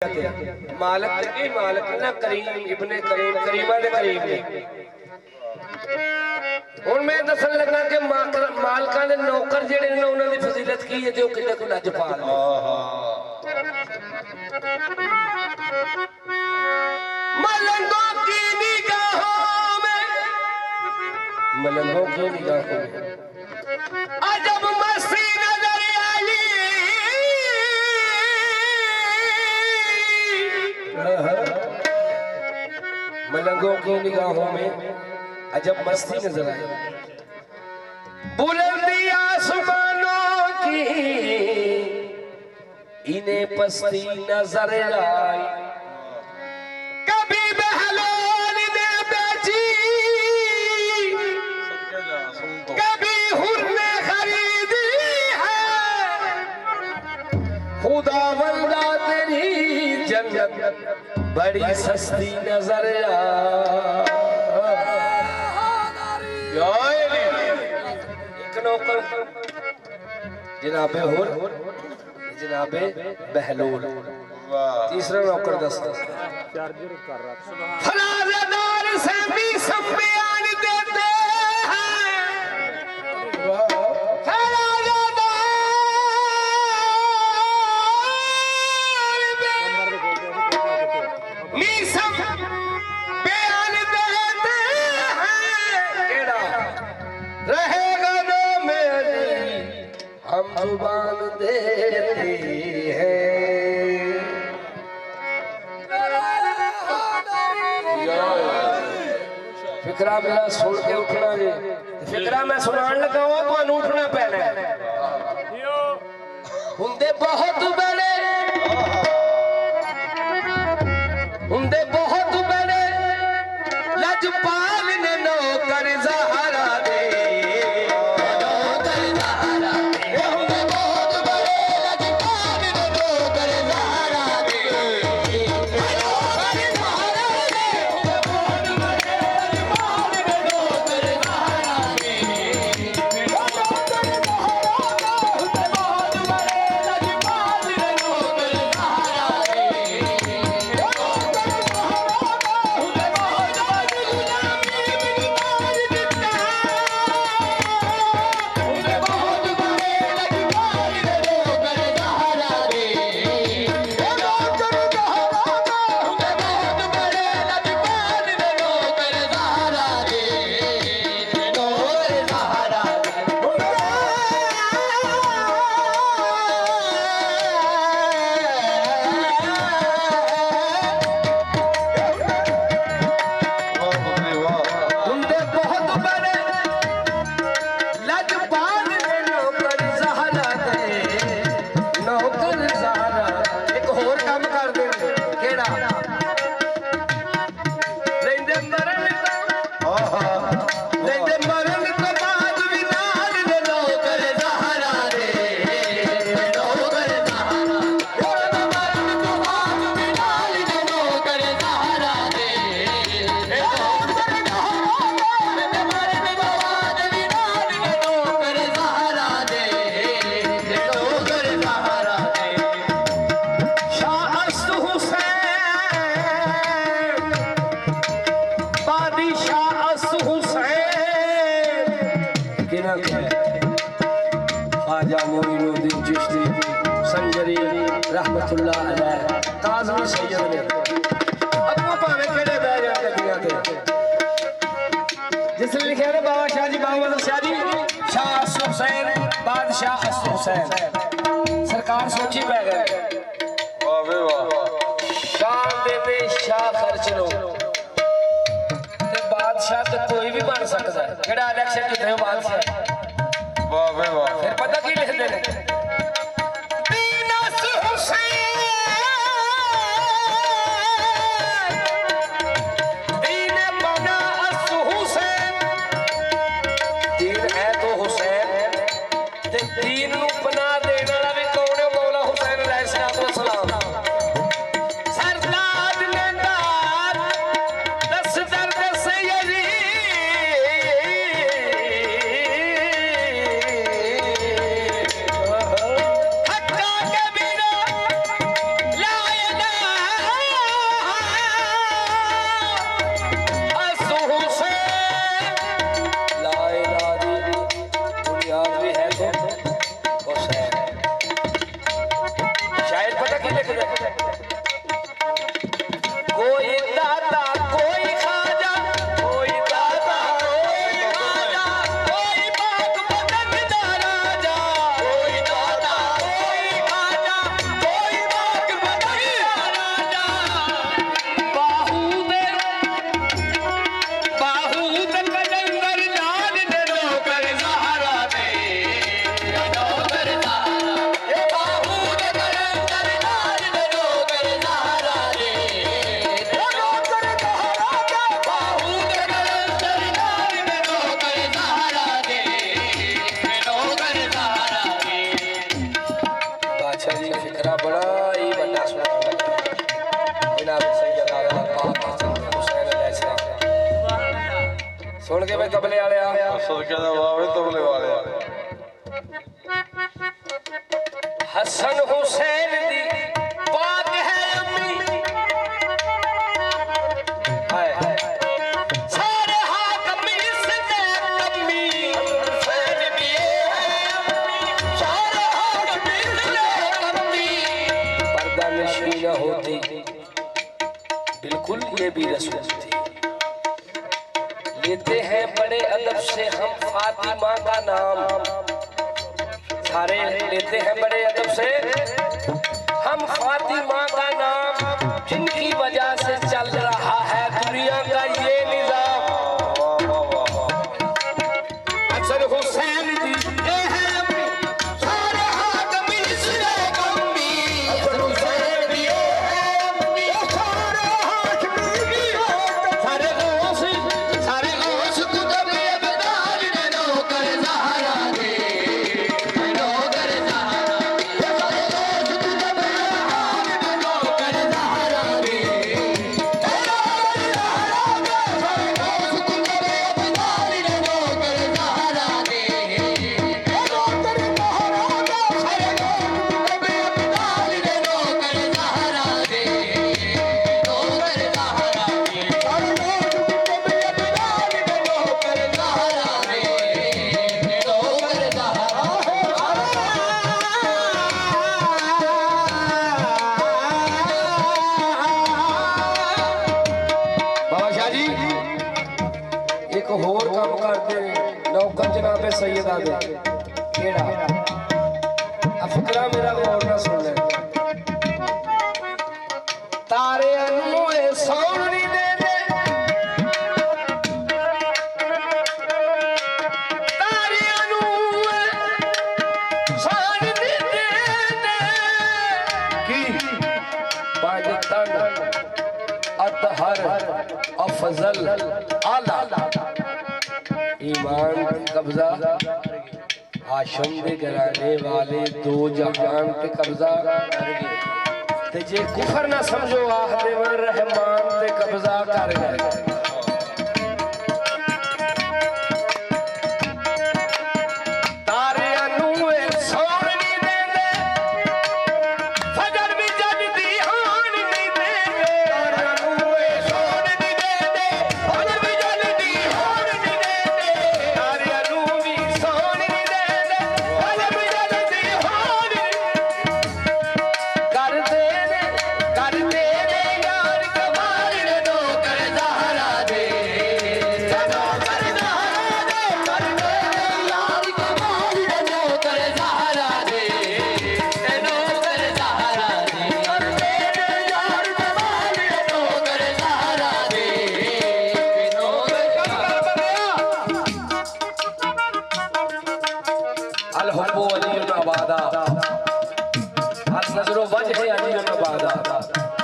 मालक की मालक ना करीम इब्ने करीम करीमा दे करीम ने हुण मैं दसन लगा कि मालकां दे नौकर जेड़े ने उन्हां दी फजीलत की है ते ओ किन्ने को लजपाल ने मलंगों की निगाहों में अजब मस्ती नजर आई मलंगों की निगाहों में अजब मस्ती नजर आई बुलंदी आसमानों की इन्हें पस्ती नजर आई कभी बहलोल ने बेची कभी हुर ने खरीदी है खुदावंदा तेरी जन्नत बड़ी सस्ती नजर एक नौकर जनाबे हुर जनाबे बहलोल तीसरा नौकर दस्ता फराज़दार से भी सब बयान देते जुबान देते हैं फिक्रा मेरा सुन के उठना जी फिक्रा मैं सुनान लगा तो उठना पैना हुंदे बहुत बड़े हुंदे बहुत बड़े लजपाल ने नौकर ज़हरा दे ख्वाजा मोइनुद्दीन चिश्ती संजरी रहमतुल्लाह अलैह काज़मी सैयद ने अपना भावे केड़े बह जाते दुनिया ते जिसने लिखा है बाबा शाह जी बाबा शाह जी शाह असद हुसैन बादशाह असद हुसैन सरकार सोची पै गए वाह वे वाह शान दे पे शाह खर्च लो ते बादशाह ते कोई भी बन सकदा है केड़ा इलेक्शन जितने बादशाह वाह वे वाह फिर पता की लिखते हैं जनाब सैयद आला पाक हसन हुसैन अलैहिस्सलाम सुन के मैं तबले वाले आ सुन के नवावे तबले वाले हसन हुसैन दी पाक है अम्मी हाय सारे हाकम इसने अम्मी हुसैन भी है अम्मी सारे हाकम इसने अम्मी पर्दा नशी न होती बिल्कुल ये भी रसूल थी। लेते हैं बड़े अदब से हम फातिमा का नाम सारे लेते हैं बड़े अदब से हम फातिमा का नाम जिनकी वजह से चल रहा है दुनिया का ये निजाम। हसन हुसैन जी ये है अम्मी सारे हाकम इसने अम्मी हसन हुसैन भी ये है अम्मी सारे हाकम सारे गौस सारे गौस कुतुब अब्दाल ने नौकर ज़हरा दे नौकर ज़हरा सारे गौस कुतुब अब्दाल ने नौकर ज़हरा दे बाबा शाह जी एक होर काम करते नौकर जनाबे सैयदा दे केड़ा अफकरा मेरा गौर ना सुन ले तारे अनमोए सौनी दे दे तारे अनमोए सौनी दे दे की बाजतन अतहर अफजल आला ईमान कब्जा हाशम दे घराने वाले दो जहान ते कब्जा ते जे कुफर ना समझो आखदे वन रहमान ते कब्जा कर गए। तारे अनूए सौन नहीं देंदे फजर भी जगदी हान नहीं देंदे तारे अनूए सौन नहीं देंदे फजर भी जगदी हान नहीं देंदे तारे अनू भी सौन नहीं देंदे फजर भी जगदी हान कर दे यार कमाल ने नौकर ज़हरा दे नौकर ज़हरा दे कर दे यार कमाल ने नौकर ज़हरा दे नौकर ज़हरा दे कर दे यार कमाल ने नौकर ज़हरा दे अल हुब्बु अलीयुन अबादा अल नज़रो वजह अलीयुन अबादा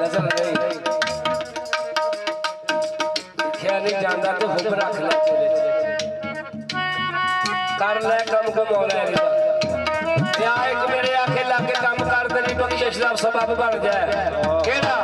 नजर नहीं क्या नहीं जानता तो हुब रख ले कर ले कम को मौला क्या एक मेरे आखे लाके काम कर दे नहीं बख्शिश दा सबब बन जाए केड़ा